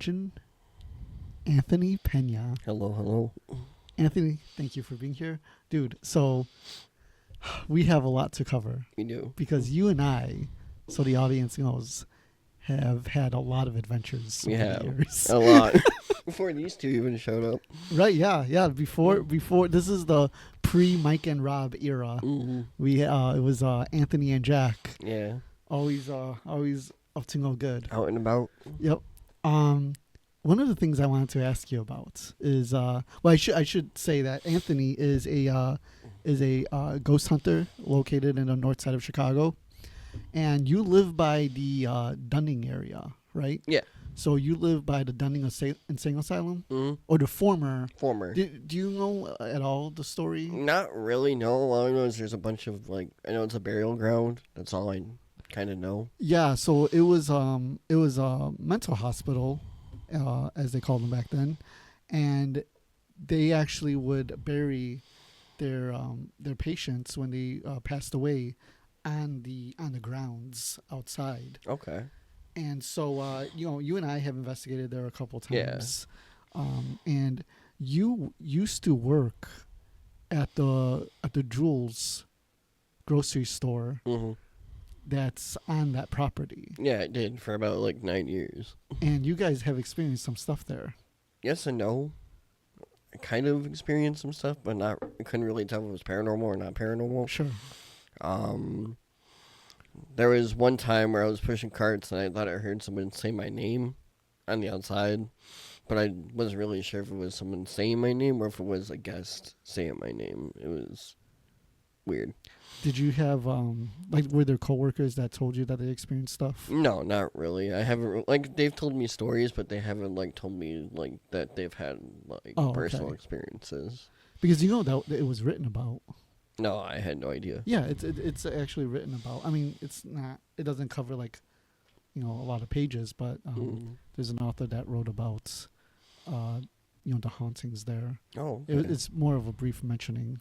imagine Anthony Pena. Hello, hello. Anthony, thank you for being here. Dude, so we have a lot to cover. We do. Because you and I, so the audience knows, have had a lot of adventures We over have. the years. A lot. Before these two even showed up. Right, yeah. Before this is the pre-Mike and Rob era. Mm-hmm. It was Anthony and Jack. Yeah. Always up to no good. Out and about. Yep. One of the things I wanted to ask you about is I should say that Anthony is a ghost hunter located in the north side of Chicago, and you live by the Dunning area, right? Yeah. So you live by the Dunning Insane Asylum, Mm-hmm. or the former. Former. Do you know at all the story? Not really, no. All I know is there's a bunch of, I know it's a burial ground. That's all I kind of know. Yeah, so it was a mental hospital, as they called them back then, and they actually would bury their patients when they passed away on the grounds outside. Okay. And so you and I have investigated there a couple times. Yeah. And you used to work at the Jules grocery store. Mm-hmm. That's on that property. Yeah, I did for about 9 years. And you guys have experienced some stuff there. Yes and no. I kind of experienced some stuff, but I couldn't really tell if it was paranormal or not paranormal. Sure. There was one time where I was pushing carts and I thought I heard someone say my name on the outside, but I wasn't really sure if it was someone saying my name or if it was a guest saying my name. It was weird. Did you have were there coworkers that told you that they experienced stuff? No, not really. I haven't they've told me stories, but they haven't told me that they've had personal experiences. Because that it was written about. No, I had no idea. Yeah, it's actually written about. I mean, it's not. It doesn't cover a lot of pages, but there's an author that wrote about the hauntings there. Oh, okay. It's more of a brief mentioning,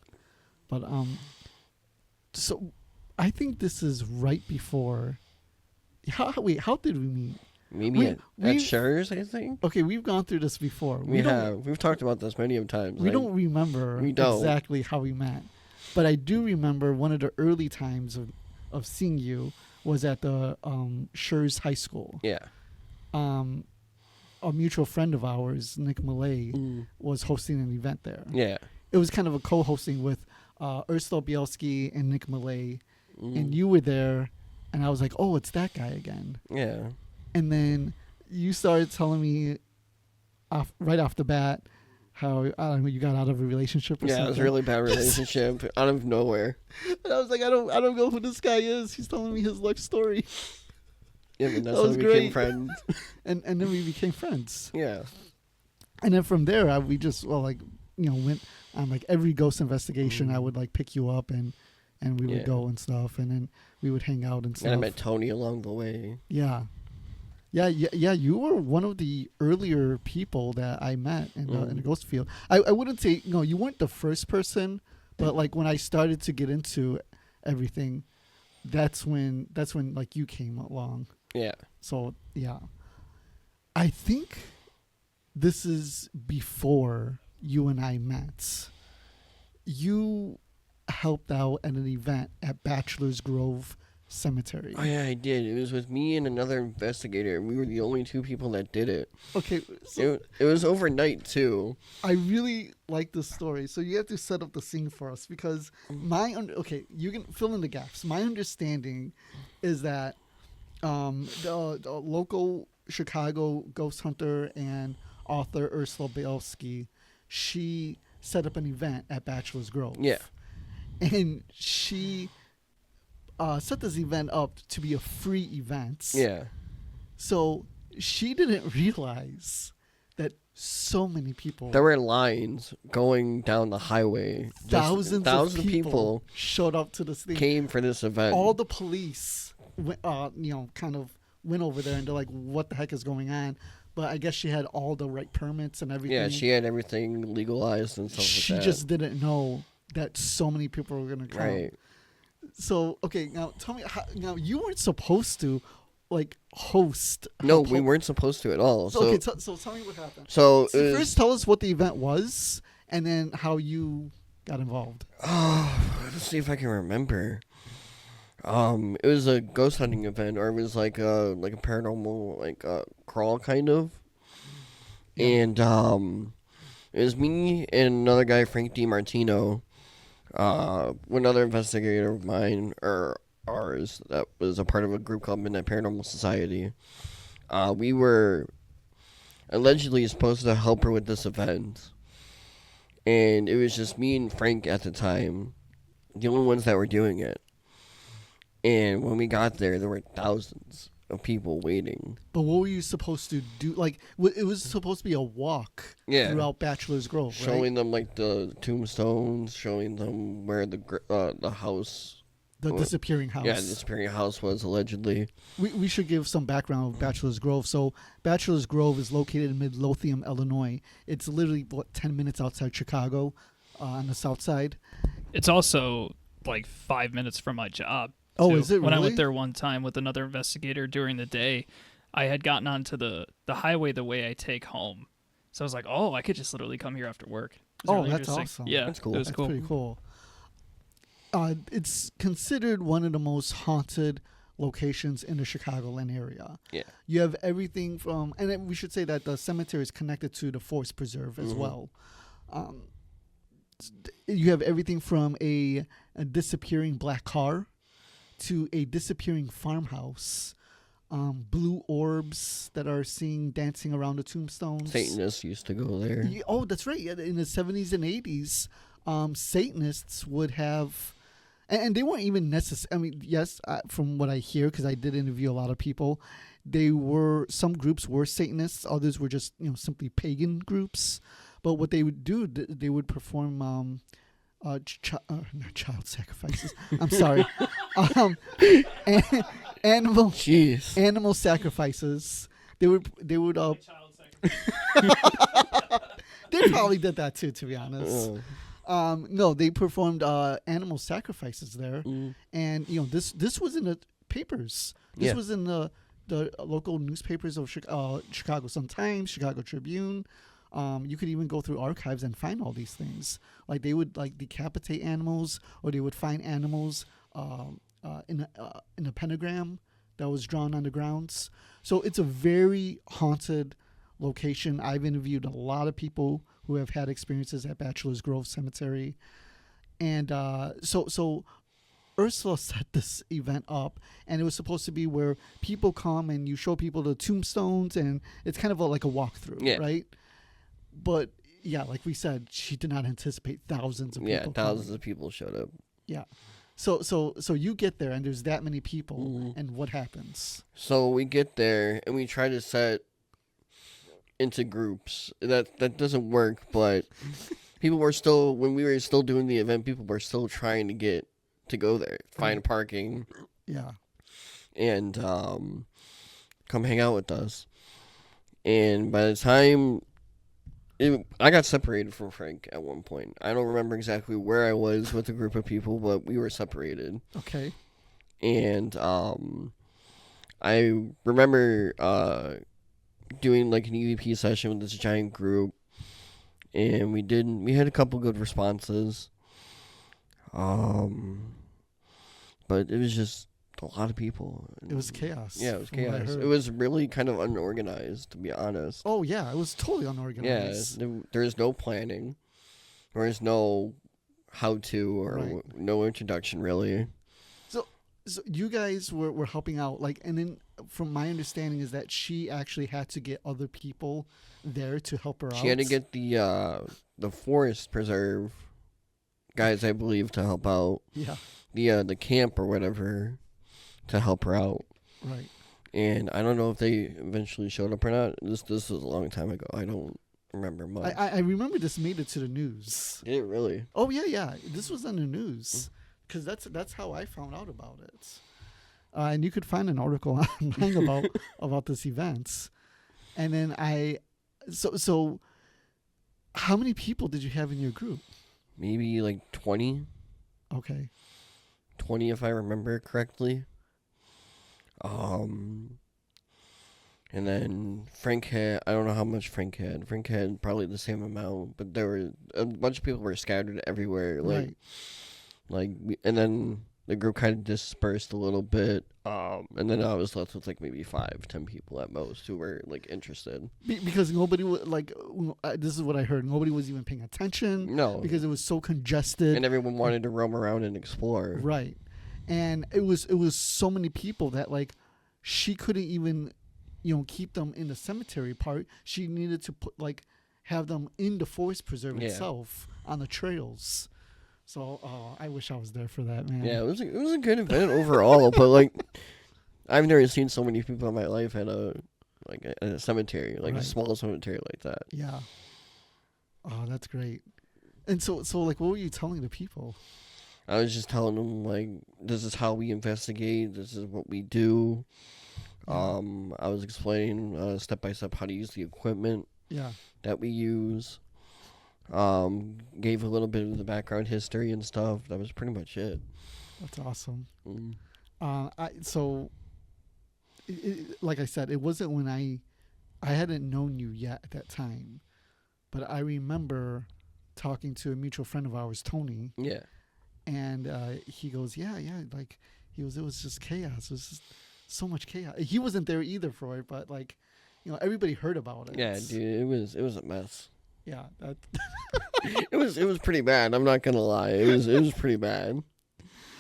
but so I think this is right before. How did we meet? Maybe at Scher's, I think. Okay, we've gone through this before. We've talked about this many times. We don't remember exactly how we met, but I do remember one of the early times of seeing you was at the Scher's High School. Yeah. A mutual friend of ours, Nick Millay, was hosting an event there. Yeah. It was kind of a co-hosting with Ursula Bielski and Nick Millay, and you were there, and I was like, oh, it's that guy again. Yeah. And then you started telling me right off the bat how you got out of a relationship or something. Yeah, it was a really bad relationship out of nowhere. And I was like, I don't know who this guy is. He's telling me his life story. Yeah, but that's how we became friends. And then we became friends. Yeah. And then from there, we just went on every ghost investigation. I would pick you up and we would go and stuff, and then we would hang out and stuff. And I met Tony along the way. Yeah. Yeah. You were one of the earlier people that I met in the ghost field. I wouldn't say you weren't the first person, but when I started to get into everything, that's when you came along. Yeah. So yeah, I think this is before you and I met. You helped out at an event at Bachelor's Grove Cemetery. Oh yeah, I did. It was with me and another investigator. We were the only two people that did it. Okay, so it was overnight too. I really like this story. So you have to set up the scene for us, because you can fill in the gaps. My understanding is that the local Chicago ghost hunter and author Ursula Bielski, she set up an event at Bachelor's Grove. Yeah, and she set this event up to be a free event. Yeah. So she didn't realize that so many people... There were lines going down the highway. Thousands of people showed up to this thing. Came for this event. All the police, kind of went over there and they're like, what the heck is going on? But I guess she had all the right permits and everything. Yeah, she had everything legalized and stuff she like that. She just didn't know that so many people were going to come. Right. So, okay, now tell me, now you weren't supposed to like host? No, we weren't supposed to at all. So, Okay, so tell me what happened. so So it was, first, tell us what the event was, and then how you got involved. let's see if I can remember. It was a ghost hunting event, or it was like a paranormal crawl kind of, Yeah. and it was me and another guy, Frank DiMartino, one other investigator of mine or ours that was a part of a group called Midnight Paranormal Society. We were allegedly supposed to help her with this event, and it was just me and Frank at the time, the only ones that were doing it. And when we got there were thousands of people waiting. But what were you supposed to do? Like, it was supposed to be a walk throughout Bachelor's Grove, showing them like the tombstones, showing them where the house, the disappearing house. Yeah, the disappearing house was allegedly. We should give some background of Bachelor's Grove. So Bachelor's Grove is located in Midlothian, Illinois. It's literally 10 minutes outside Chicago, on the south side. It's also like 5 minutes from my job. Oh, too. is it When I really? went there one time with another investigator during the day, I had gotten onto the highway the way I take home. So I was like, oh, I could just literally come here after work. It was Oh, really that's interesting. awesome. Yeah, That's cool. It was That's cool. pretty cool. It's considered one of the most haunted locations in the Chicagoland area. Yeah. You have everything from, and then we should say that the cemetery is connected to the Forest Preserve as well. You have everything from a disappearing black car to a disappearing farmhouse. Blue orbs that are seen dancing around the tombstones. Satanists used to go there. Oh, that's right. Yeah, in the 70s and 80s, Satanists would have, and they weren't even necessary. I mean, yes, from what I hear, because I did interview a lot of people, some groups were Satanists, others were just simply pagan groups. But what they would do, they would perform not child sacrifices. I'm sorry, animal Jeez. animal sacrifices. They would they probably did that too, to be honest. No, they performed animal sacrifices there, and this was in the papers. This was in the local newspapers of Chicago Sun-Times, Chicago Tribune. You could even go through archives and find all these things. Like they would decapitate animals, or they would find animals in a pentagram that was drawn on the grounds. So it's a very haunted location. I've interviewed a lot of people who have had experiences at Bachelor's Grove Cemetery, and so Ursula set this event up, and it was supposed to be where people come and you show people the tombstones, and it's kind of like a walkthrough, right? But yeah, like we said, she did not anticipate thousands of people. Yeah, thousands of people showed up. Yeah. So you get there and there's that many people, and what happens? So we get there and we try to set into groups. That doesn't work, but people were still, when we were still doing the event, people were still trying to get to go there, find parking. Yeah. And come hang out with us. And by the time I got separated from Frank at one point. I don't remember exactly where I was with a group of people, but we were separated. Okay. And I remember doing like an EVP session with this giant group, and we had a couple good responses. But it was just a lot of people. It was chaos. Yeah, it was from what I chaos. heard. It was really kind of unorganized, to be honest. Oh yeah, it was totally unorganized. Yeah, there's no planning. There's no how-to or no introduction, really. So you guys were helping out, and then from my understanding is that she actually had to get other people there to help her out. She had to get the forest preserve guys, I believe, to help out. Yeah. The camp or whatever to help her out. Right. And I don't know if they eventually showed up or not. This was a long time ago. I don't remember much. I remember this made it to the news. Did it really? Oh yeah. This was on the news, because that's how I found out about it. And you could find an article online about this event. And then so how many people did you have in your group? Maybe like 20. Okay. 20 if I remember correctly. And then Frank had, I don't know how much Frank had. Frank had probably the same amount, but there were a bunch of people were scattered everywhere. Right. And then the group kind of dispersed a little bit. And then I was left with like maybe 5-10 people at most who were like interested. Because nobody would this is what I heard. Nobody was even paying attention. No. Because it was so congested. And everyone wanted to roam around and explore. Right. And it was so many people that like she couldn't even, keep them in the cemetery part. She needed to have them in the forest preserve itself on the trails. So I wish I was there for that, man. Yeah, it was a good event overall, but like I've never seen so many people in my life at a cemetery, like a small cemetery like that. Yeah. Oh, that's great. And so like what were you telling the people? I was just telling them like this is how we investigate, this is what we do. I was explaining step by step how to use the equipment that we use. Gave a little bit of the background history and stuff. That was pretty much it. That's awesome. Mm. Like I said, it wasn't when I hadn't known you yet at that time, but I remember talking to a mutual friend of ours, Tony. Yeah. And he goes, yeah, like it was just chaos. It was just so much chaos. He wasn't there either for it, but like, everybody heard about it. Yeah, dude, it was a mess. Yeah, that it was pretty bad. I'm not gonna lie. It was pretty bad.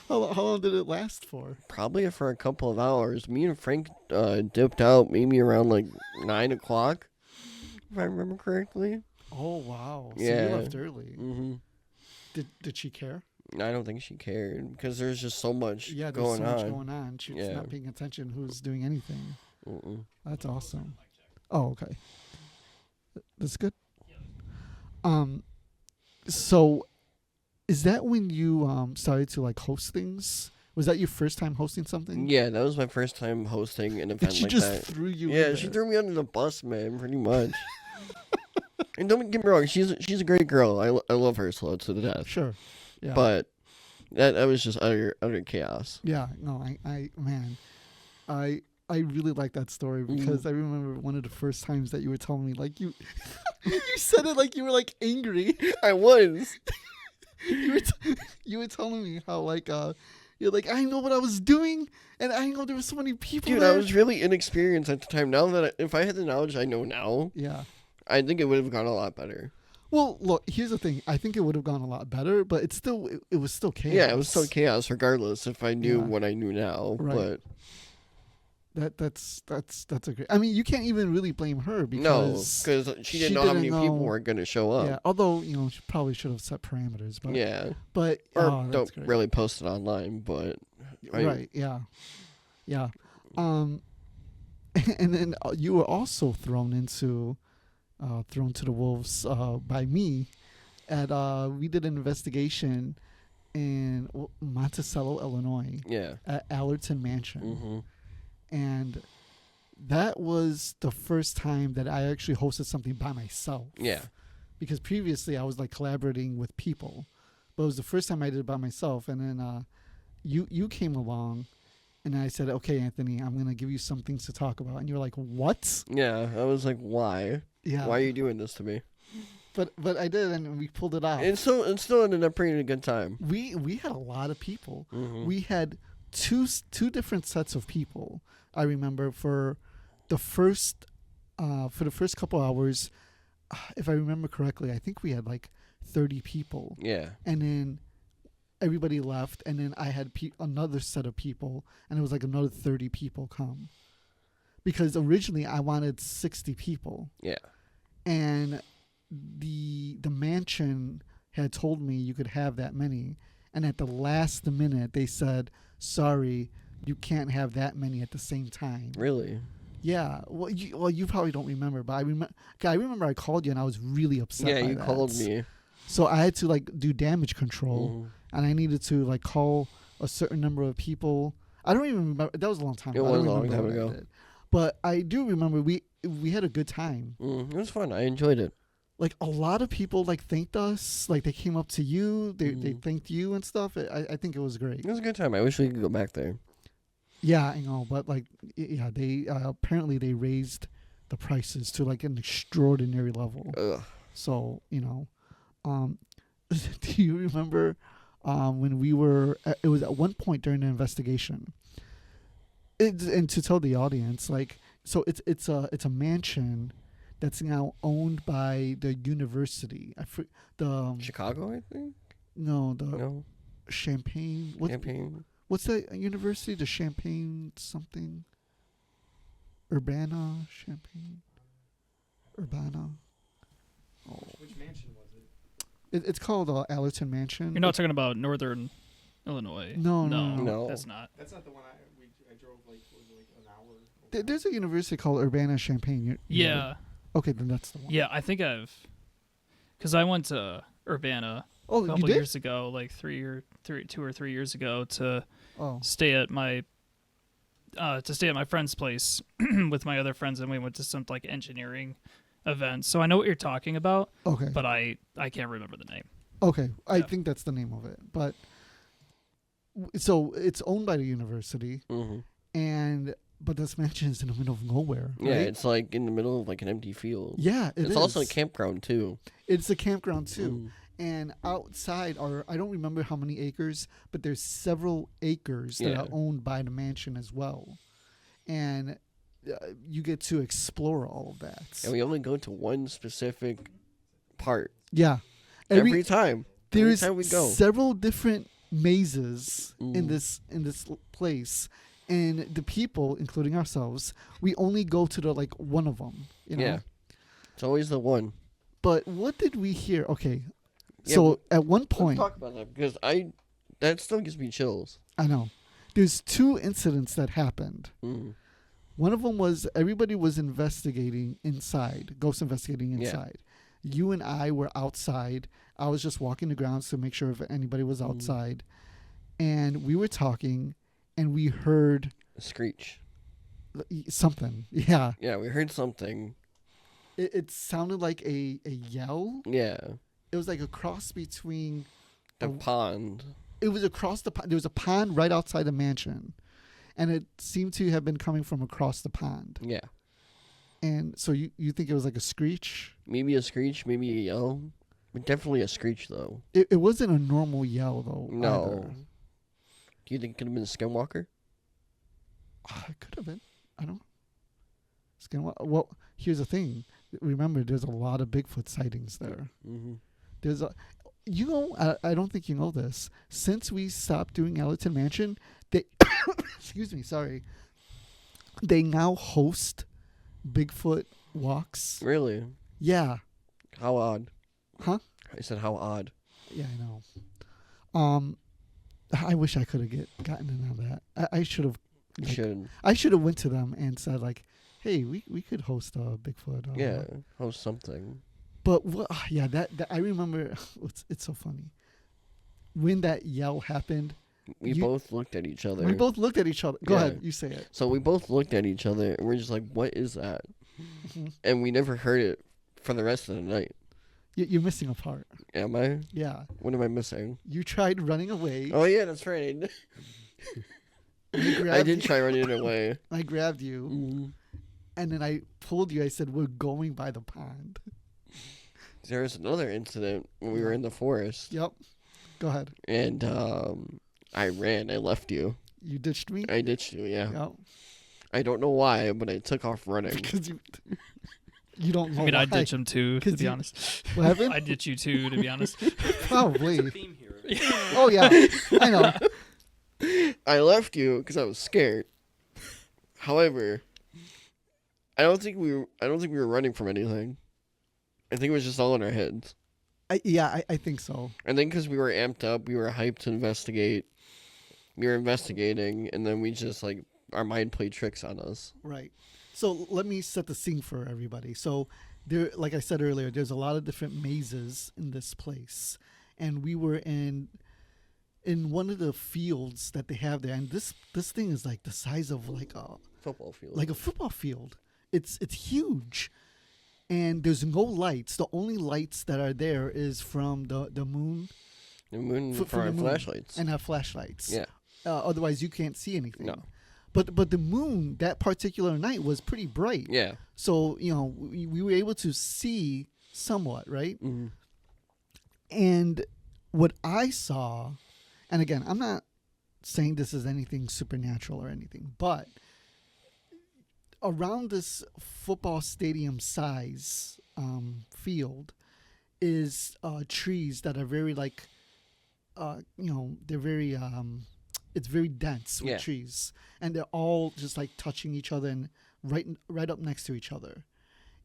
How long did it last for? Probably for a couple of hours. Me and Frank dipped out maybe around like 9 o'clock, if I remember correctly. Oh wow! So Yeah. you left early. Mm-hmm. Did she care? I don't think she cared because there's just so much Yeah, there's going so on. much going on. She's not paying attention. Who's doing anything? Mm-mm. That's awesome. Oh, okay. That's good. So is that when you started to like host things? Was that your first time hosting something? Yeah, that was my first time hosting an event She like just that. threw you. Yeah, in she there. threw me under the bus, man, pretty much. And don't get me wrong, she's a great girl. I love her to the death. Sure. Yeah. But that was just utter chaos. Yeah. No, I really like that story because I remember one of the first times that you were telling me, like you said it like you were like angry. I was. You were telling me how like you're like, I know what I was doing, and I know there were so many people. Dude, there. I was really inexperienced at the time. Now that if I had the knowledge I know now, Yeah. I think it would have gone a lot better. Well, look, here's the thing. I think it would have gone a lot better, but it was still chaos. Yeah, it was still chaos regardless if I knew Yeah. what I knew now. Right. But That's a great. I mean, you can't even really blame her no, because because she didn't know how many people were going to show up. Yeah, although she probably should have set parameters, but Yeah. but Or that's don't great. really post it online, but Right. Yeah. And then you were also thrown to the wolves by me. We did an investigation in Monticello, Illinois, yeah. at Allerton Mansion, Mm-hmm. and that was the first time that I actually hosted something by myself. Yeah. Because previously I was like collaborating with people, but it was the first time I did it by myself. And then you came along, and I said, "Okay, Anthony, I'm gonna give you some things to talk about." And you were like, "What?" Yeah, I was like, why? Yeah. Why are you doing this to me? But I did, and we pulled it off. It still ended up being a good time. We had a lot of people. Mm-hmm. We had two different sets of people. I remember for the first couple hours, if I remember correctly, I think we had like 30 people. Yeah. And then everybody left, and then I had another set of people, and it was like another 30 people come. Because originally I wanted 60 people. Yeah. And the mansion had told me you could have that many, and at the last minute they said, "Sorry, you can't have that many at the same time." Really? Yeah. Well, you probably don't remember, but I remember I called you and I was really upset. Yeah, by you that. called me. So I had to like do damage control, Mhm. and I needed to like call a certain number of people. I don't even remember. That was a long time ago. It I don't was a long remember time what I ago. did. But I do remember we had a good time. It was fun. I enjoyed it. Like a lot of people like thanked us. Like they came up to you. They Mhm. thanked you and stuff. I think it was great. It was a good time. I wish we could go back there. Yeah, I know, but like, yeah, they apparently they raised the prices to like an extraordinary level. Ugh. So um, do you remember when we were? It was at one point during the investigation. And to tell the audience, like, so it's a mansion that's now owned by the university. The Chicago, I think. no the No, Champagne. Champagne. What's that university? The Champagne something. Urbana Champagne. Urbana. Which mansion was it? It's called Allerton Mansion. You're not talking about Northern Illinois. No. No. That's not. That's not the one I drove like was it like an hour. There's a university called Urbana Champagne. Yeah, Okay, then that's the one. yeah. I think because I went to Urbana Oh, a you couple did? years ago, like 2 or 3 years ago, to Oh, stay at my friend's place with my other friends, and we went to some like engineering event. So I know what you're talking about, okay. but I can't remember the name. Okay, I Yeah. think that's the name of it. But so it's owned by the university, Mm-hmm. but this mansion is in the middle of nowhere. Yeah, right? it's like in the middle of like an empty field. Yeah, It's also a campground too. It's a campground too. Mm. And outside are, I don't remember how many acres, but there's several acres that Yeah. are owned by the mansion as well. And you get to explore all of that. And we only go to one specific part Yeah. every time. Every There's time we go. several different mazes in Mm. this place. And the people, including ourselves, we only go to the like one of them. You know? Yeah. It's always the one. But what did we hear? Okay. Yeah, So at one Let's point, talk about that because that still gives me chills. I know, there's two incidents that happened. Mm. One of them was everybody was investigating inside, ghost investigating Yeah. inside. You and I were outside. I was just walking the grounds to make sure if anybody was Mm. outside. And we were talking, and we heard A screech. something. Yeah. Yeah, we heard something. It sounded like a yell. Yeah. It was like a cross between. The Oh. pond. It was across the pond. There was a pond right outside the mansion. And it seemed to have been coming from across the pond. Yeah. And so you think it was like a screech? Maybe a screech, maybe a yell. But definitely a screech though. It wasn't a normal yell though. No. either. Do you think it could have been a skinwalker? It could have been. I don't know. Well, here's the thing. Remember, there's a lot of Bigfoot sightings there. Mm-hmm. There's a, I don't think you know this. Since we stopped doing Allerton Mansion, they, excuse me, sorry. They now host Bigfoot walks. Really? Yeah. How odd. Huh? I said how odd. Yeah, I know. I wish I could have gotten in on that. I should have. You Like, should. I should have went to them and said like, "Hey, we could host a Bigfoot." Yeah. Host something. But yeah, that I remember. It's so funny. When that yell happened, We both looked at each other. we both looked at each other. Go Yeah. ahead, you say it. So we both looked at each other and we're just like, what is that? Mhm. And we never heard it for the rest of the night. You're missing a part. Am I? Yeah, What am I missing? you tried running away. Oh, yeah, that's right. I did try running away. I grabbed you, Mm. and then I pulled you. I said, "We're going by the pond." There was another incident when we were in the forest. Yep. Go ahead. And I ran. I left you. You ditched me. I ditched you, yeah. Yep. I don't know why, but I took off running. Because you don't know. I mean, why. I ditch him too, to 'Cause be you- honest. What happened? I ditch you too, to be honest. Probably. Theme here. Oh yeah, I know. I left you because I was scared. However, I don't think we were running from anything. I think it was just all in our heads. I think so. I think because we were amped up, we were hyped to investigate. We were investigating, and then we just like our mind played tricks on us. Right. So let me set the scene for everybody. So there, like I said earlier, there's a lot of different mazes in this place, and we were in one of the fields that they have there, and this thing is like the size of like Football field. a football field. It's huge, and there's no lights. The only lights that are there is from the moon the moon from for our the moon flashlights. and our flashlights. Yeah. Otherwise, you can't see anything. No. but the moon that particular night was pretty bright. Yeah. So we were able to see somewhat, right? Mm-hmm. And what I saw, and again, I'm not saying this is anything supernatural or anything, but around this football stadium size field is trees that are very like, they're very, it's very dense with Yeah. trees, and they're all just like touching each other and right up next to each other.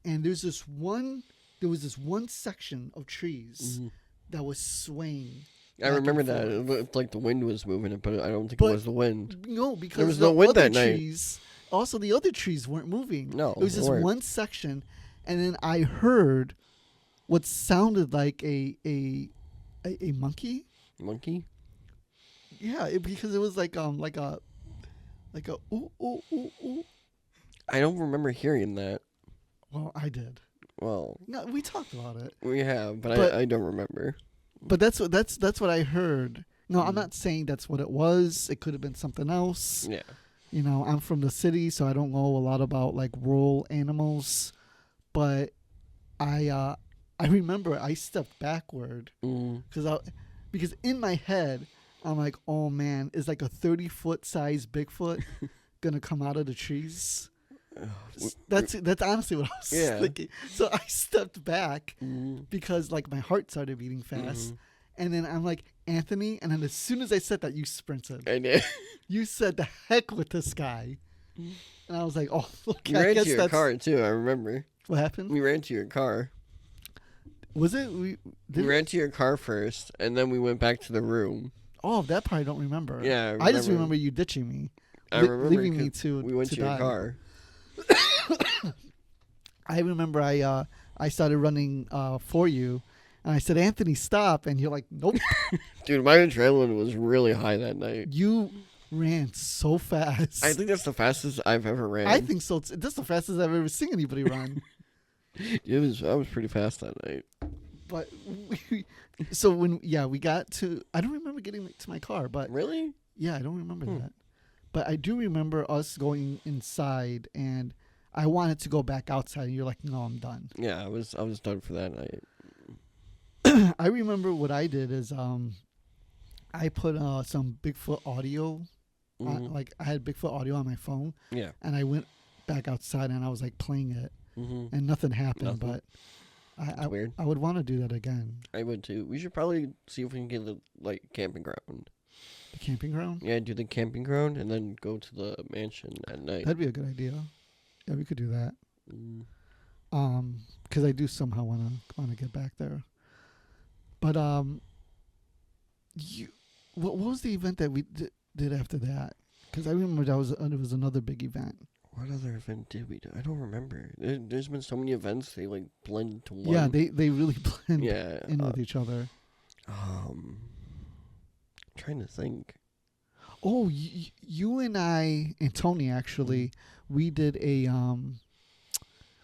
And there was this one section of trees Mm-hmm. that was swaying. I back remember and that. It forth. looked like the wind was moving it, but I don't think But- it was the wind. No, because There was the no wind other that night. trees, also the other trees weren't moving. No, it was they just weren't. one section, and then I heard what sounded like a monkey. Monkey? Yeah, because it was like a ooh ooh ooh ooh. I don't remember hearing that. Well, I did. Well, No, we talked about it, we have, but But- I don't remember. but that's what I heard. No, I'm Mm. not saying that's what it was. It could have been something else. Yeah. I'm from the city, so I don't know a lot about like rural animals, but I remember I stepped backward Mm. because in my head I'm like, oh man, is like a 30-foot size Bigfoot gonna come out of the trees? That's honestly what I was Yeah. thinking. So I stepped back Mm. because like my heart started beating fast, Mhm. and then I'm like, Anthony, and then as soon as I said that, you sprinted. I did. You said the heck with this guy, and I was like, oh, okay, We I ran guess to your that's car too. I remember. what happened. We ran to your car. Was it we? We ran to your car first, and then we went back to the room. Oh, that part I don't remember. Yeah, I just remember you ditching me, I remember leaving me 'cause to we went to your die. car. I remember I started running for you, and I said, Anthony, stop, and you're like, nope. Dude, my adrenaline was really high that night. You ran so fast. I think that's the fastest I've ever ran. I think so. That's the fastest I've ever seen anybody run. I was pretty fast that night. But so we got to, I don't remember getting to my car, but Really? yeah, I don't remember that. But I do remember us going inside, and I wanted to go back outside, and you're like, no, I'm done. Yeah, I was done for that night. I remember what I did is I put some Bigfoot audio, Mhm. like I had Bigfoot audio on my phone, Yeah. and I went back outside and I was like playing it, Mm-hmm. and nothing happened. Nothing. But It's weird. I would want to do that again. I would too. We should probably see if we can get the camping ground. The camping ground. Yeah, do the camping ground and then go to the mansion at night. That'd be a good idea. Yeah, we could do that. Mm. Because I do somehow wanna get back there. But what was the event that we did after that? Because I remember there was another big event. What other event did we do? I don't remember. There's been so many events they blend into one. Yeah, they really blend yeah. in with each other. Trying to think. Oh, you and I and Tony actually, we did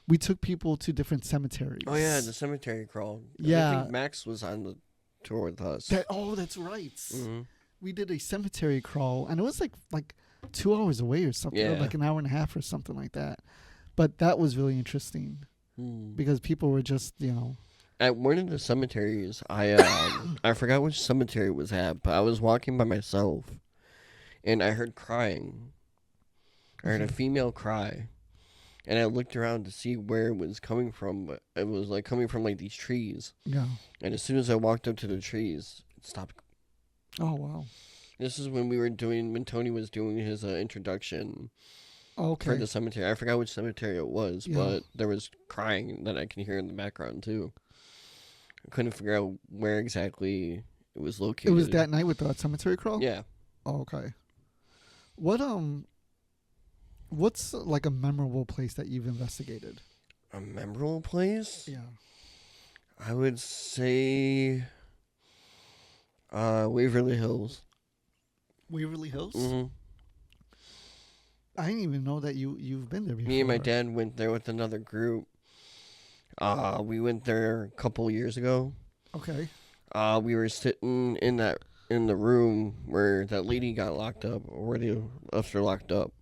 we took people to different cemeteries. Oh yeah, the cemetery crawl. I Yeah. think Max was on the tour with us. That's right. Mhm. We did a cemetery crawl, and it was like 2 hours away or something, or Yeah. like an hour and a half or something like that. But that was really interesting Mm. because people were just At one of the cemeteries, I forgot which cemetery it was at, but I was walking by myself, and I heard crying. I heard a female cry, and I looked around to see where it was coming from. But it was coming from these trees, yeah. and as soon as I walked up to the trees, it stopped. Oh wow. This is when Tony was doing his introduction Okay. for the cemetery. I forgot which cemetery it was, Yeah. but there was crying that I can hear in the background too. I couldn't figure out where exactly it was located. It was that night with the cemetery crawl. Yeah. Oh, okay. What's like a memorable place that you've investigated? A memorable place? Yeah. I would say Waverly Hills. Waverly Hills. Hmm. I didn't even know that you've been there before. Me and my dad went there with another group. We went there a couple years ago. Okay. We were sitting in the room where that lady got locked up, or where they left her locked up.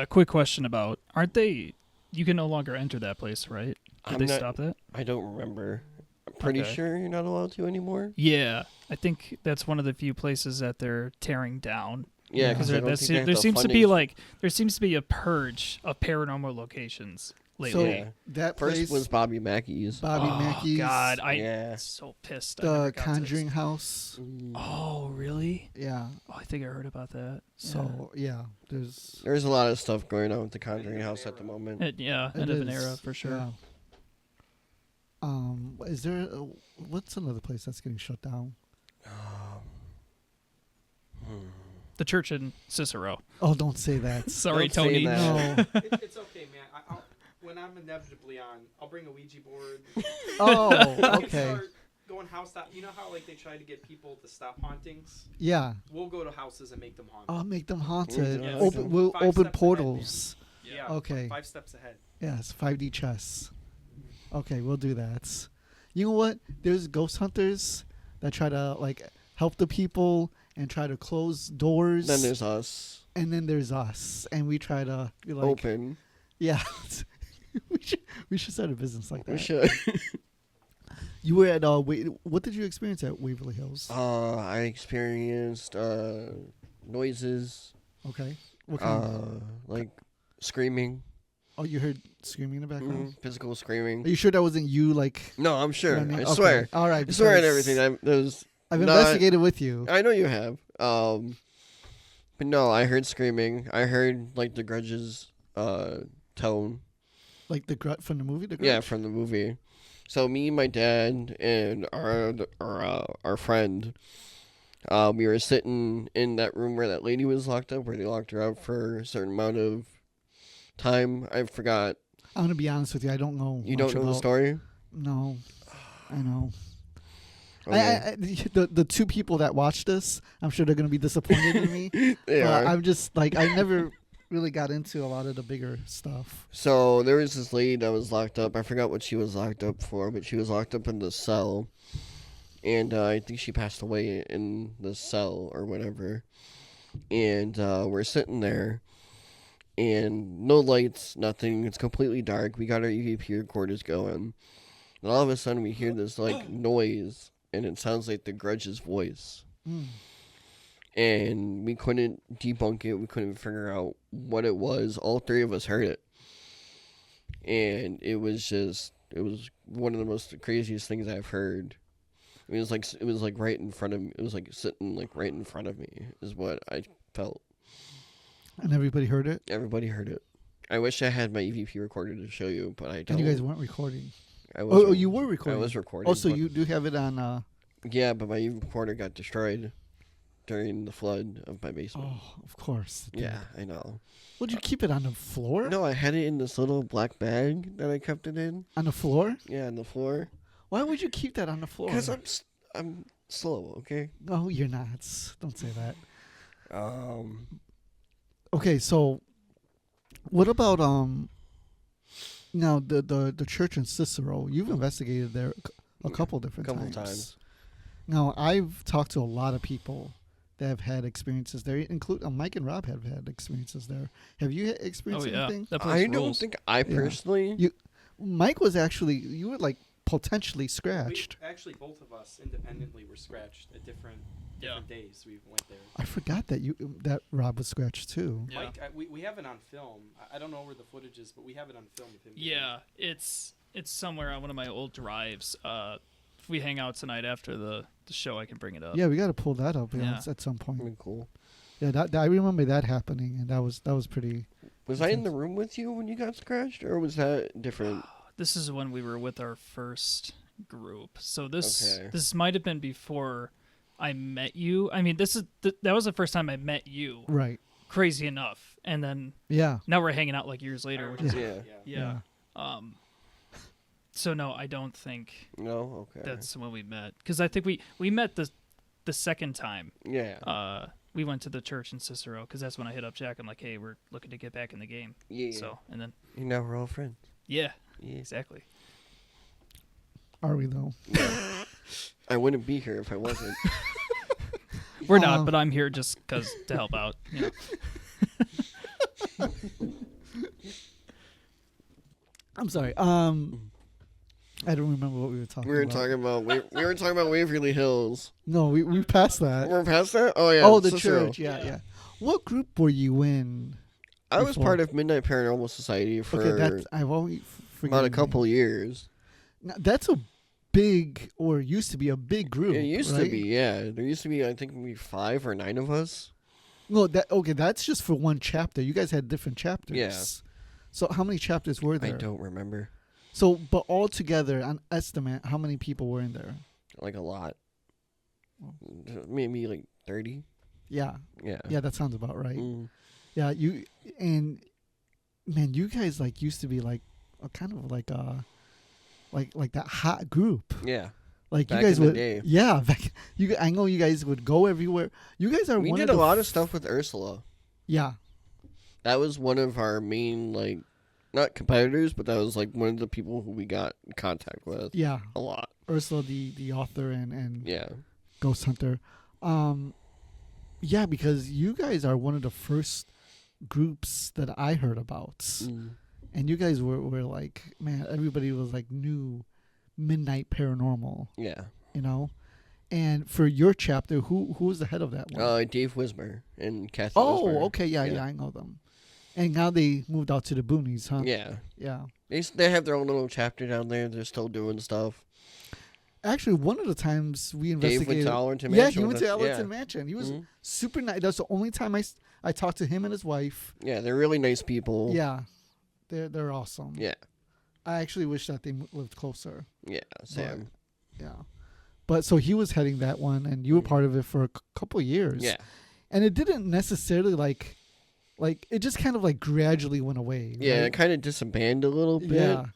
Quick question about, aren't they, you can no longer enter that place, right? Did they stop that? I don't remember. I'm pretty Okay. sure you're not allowed to anymore. Yeah, I think that's one of the few places that they're tearing down. Yeah, Yeah. because there seems to be a purge of paranormal locations lately. So Yeah. that First place was Bobby Mackey's. Bobby Oh Mackey's, God, I'm Yeah. so pissed. I never the got to Conjuring this. House. Oh really? Yeah. Oh, I think I heard about that. So yeah, there's There's a lot of stuff going on with the Conjuring House at the moment. Yeah, it end of an is, era for sure. yeah. Is there what's another place that's getting shut down? The church in Cicero. Oh, don't say that. Sorry, Don't say Tony. that. No. It's okay, man. I'll, when I'm inevitably on, I'll bring a Ouija board. Oh, We can okay. start going house stop. You know how like they try to get people to stop hauntings? Yeah. We'll go to houses and make them haunt. I'll make them haunted. Yeah, Open, we'll 5 open steps ahead, portals. Yeah. Okay. 5 steps ahead. Yes, 5D chess. Okay, we'll do that. You know what? There's ghost hunters that try to like help the people and try to close doors. Then there's us. and then there's us, and we try to be like, Open. yeah. we should start a business like that. We should. You were at what did you experience at Waverly Hills? I experienced noises, Okay. What kind? like screaming, Oh, you heard screaming in the background. physical screaming. Are you sure that wasn't you? Like, No, I'm sure. running? I Okay. swear. All right. I swear and because everything. I've not- investigated with you. I know you have. But no, I heard screaming. I heard like the Grudge's tone. Like the Grudge from the movie. The Grudge? Yeah, from the movie. So me, my dad, and our friend, we were sitting in that room where that lady was locked up, where they locked her up for a certain amount of time. I forgot. I'm gonna be honest with you. I don't know. You much don't know the about- story? No. I know. Okay. The two people that watch this, I'm sure they're gonna be disappointed in me. They But are. I'm just like I never really got into a lot of the bigger stuff. So there was this lady that was locked up. I forgot what she was locked up for, but she was locked up in the cell. And I think she passed away in the cell or whatever. And we're sitting there. And no lights, nothing. It's completely dark. We got our EVP recorders going. And all of a sudden we hear this like noise. And it sounds like the Grudge's voice. Mm. And we couldn't debunk it. We couldn't figure out what it was. All three of us heard it. And it was one of the most craziest things I've heard. It was like right in front of me. It was like sitting like right in front of me is what I felt. And everybody heard it. Everybody heard it. I wish I had my EVP recorder to show you, but I don't. And you guys weren't recording. I was Oh, you were recording. I was recording. Oh, so but- you do have it on. Yeah, but my EVP recorder got destroyed during the flood of my basement. Oh, of course. it Yeah, did. I know. Would you keep it on the floor? No, I had it in this little black bag that I kept it in. On the floor? Yeah, on the floor. Why would you keep that on the floor? Because I'm slow, okay? No, you're not. Don't say that. Um, Okay, so what about now the church in Cicero? You've investigated there a couple different Couple times. Now I've talked to a lot of people that have had experiences there. Include Mike and Rob have had experiences there. Have you experienced Oh yeah, anything? that place I don't rules. think I personally. Mike was actually you were like potentially scratched. Actually, both of us independently were scratched at different days. We went there. I forgot that Rob was scratched too. Yeah. Mike, we have it on film. I don't know where the footage is, but we have it on film of him. getting Yeah, it's somewhere on one of my old drives. If we hang out tonight after the show, I can bring it up. Yeah, we got to pull that up Yeah. at some point. That'd be cool. Yeah, that I remember that happening, and that was pretty. Was I in the room with you when you got scratched, or was that different? This is when we were with our first group. So this Okay. this might have been before I met you. I mean, that was the first time I met you. Right. Crazy enough. And then Yeah. now we're hanging out like years I later, which remember is Yeah. that, yeah. So no, I don't think No. Okay. that's when we met, because I think we met the second time. Yeah. We went to the church in Cicero, because that's when I hit up Jack. I'm like, hey, we're looking to get back in the game. Yeah. So and then And now we're all friends. yeah, Yeah. exactly. Are we though? I wouldn't be here if I wasn't. We're not, but I'm here just to help out. You know? I'm sorry. I don't remember what we were talking We were about. talking about we were talking about Waverly Hills. No, we passed that. We're past that. Oh yeah. Oh, the Cicero. church. Yeah. What group were you in? I was before. part of Midnight Paranormal Society for Okay, that's I've always forgotten. about a couple years. Now, that's a big, or used to be a big group. It used to right? be, yeah. There used to be, I think, maybe 5 or 9 of us. No, that's just for one chapter. You guys had different chapters. Yeah. So how many chapters were there? I don't remember. So, but all together, an estimate, how many people were in there? Like a lot. Maybe like 30. Yeah. Yeah. Yeah, that sounds about right. Mm. Yeah, man, you guys like used to be like a kind of like that hot group. Yeah. Like Back you guys in the would, day. yeah. I know you guys would go everywhere. You guys are We one did of a the lot of stuff with Ursula. Yeah, That was one of our main, like, not competitors, but that was like one of the people who we got in contact with yeah. a lot. Ursula, the author and Yeah. Ghost Hunter. Yeah, because you guys are one of the first groups that I heard about, Mm. and you guys were like, man, everybody was like new Midnight Paranormal, Yeah. you know. And for your chapter, who was the head of that one? Dave Wismer and Kathy Oh, Wismer. okay, yeah, I know them. And now they moved out to the boonies, huh? Yeah. Yeah. They have their own little chapter down there. They're still doing stuff. Actually, one of the times we Dave investigated. went to Allerton yeah, Mansion he with went to us. Allerton Yeah. Mansion. He was Mhm. super nice. That's the only time I talked to him and his wife. Yeah, they're really nice people. Yeah, they're awesome. Yeah. I actually wish that they lived closer. Yeah, Sam. Yeah. But so he was heading that one, and you were part of it for a couple of years. Yeah. And it didn't necessarily like it just kind of like gradually went away. Yeah, right? it kind of disbanded a little bit. Yeah.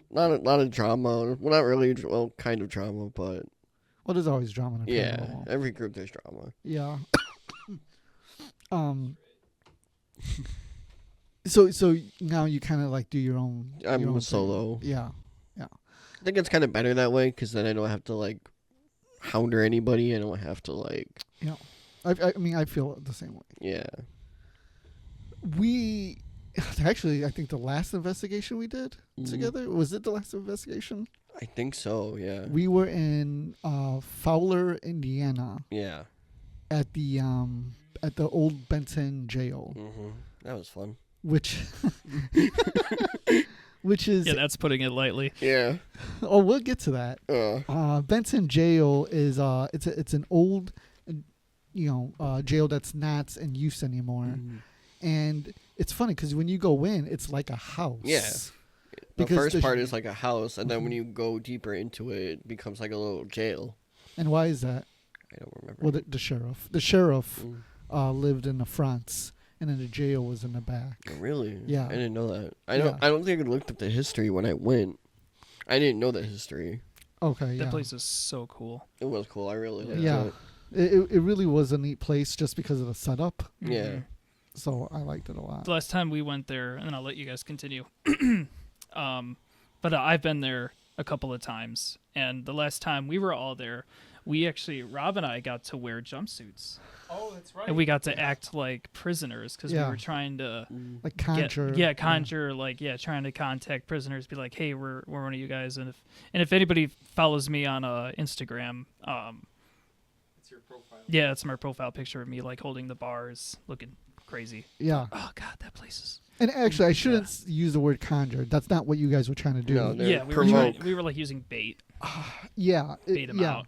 Not a lot of drama. Well, not really. Well, kind of drama, but Well, there's always drama in a yeah, paranormal. every group there's drama. Yeah. So now you kind of like do your own. I'm your own a thing. solo. Yeah. I think it's kind of better that way because then I don't have to like hound or anybody. I don't have to like. I mean, I feel the same way. Yeah. We actually, I think the last investigation we did Mhm. together, was it the last investigation? I think so. Yeah. We were in Fowler, Indiana, Yeah. at the old Benton jail, That was fun. which is Yeah, that's putting it lightly. Yeah. oh, we'll get to that. Benton jail is it's an old jail that's not in use anymore. Mm-hmm. And it's funny because when you go in, it's like a house. Yeah. The Because first the- part is like a house, and then when you go deeper into it, it becomes like a little jail. And why is that? I don't remember. Well, the sheriff. The sheriff Mm. lived in the front, and then the jail was in the back. Oh, really? Yeah. I didn't know that. I Yeah. don't think I looked up the history when I went. I didn't know the history. Okay, yeah. That place is so cool. It was cool. I really liked Yeah. it. It really was a neat place just because of the setup. Yeah. Mhm. So I liked it a lot. The last time we went there, and then I'll let you guys continue. But I've been there a couple of times, and the last time we were all there, Rob and I got to wear jumpsuits, Oh, that's right. and we got to act like prisoners because Yeah. we were trying to Like conjure. trying to contact prisoners, be like, hey, we're one of you guys, and if anybody follows me on Instagram, It's your profile. yeah, it's my profile picture of me like holding the bars, looking crazy. Yeah. Oh God, that place is. And actually, I shouldn't use the word conjure. That's not what you guys were trying to do. No, Yeah, we were like using bait, Yeah. bait them yeah. out.